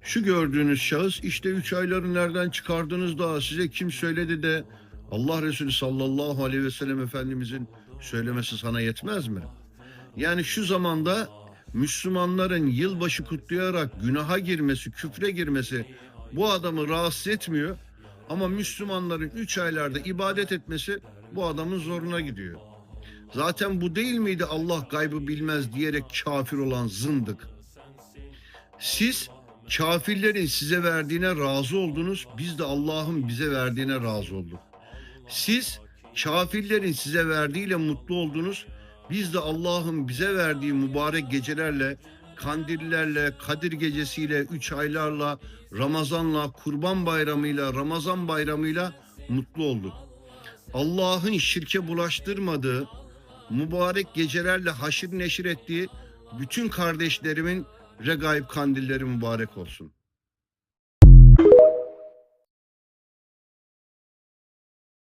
Şu gördüğünüz şahıs işte 3 ayları nereden çıkardınız da size kim söyledi de Allah Resulü sallallahu aleyhi ve sellem Efendimizin söylemesi sana yetmez mi? Yani şu zamanda Müslümanların yılbaşı kutlayarak günaha girmesi, küfre girmesi bu adamı rahatsız etmiyor. Ama Müslümanların 3 aylarda ibadet etmesi bu adamın zoruna gidiyor. Zaten bu değil miydi Allah gaybı bilmez diyerek kafir olan zındık? Siz kafirlerin size verdiğine razı oldunuz, biz de Allah'ın bize verdiğine razı olduk. Siz kafirlerin size verdiğiyle mutlu oldunuz, biz de Allah'ın bize verdiği mübarek gecelerle, kandillerle, Kadir gecesiyle, 3 aylarla, Ramazanla, Kurban Bayramı'yla, Ramazan Bayramı'yla mutlu olduk. Allah'ın şirke bulaştırmadığı, mübarek gecelerle haşir neşir ettiği bütün kardeşlerimin regaib kandilleri mübarek olsun.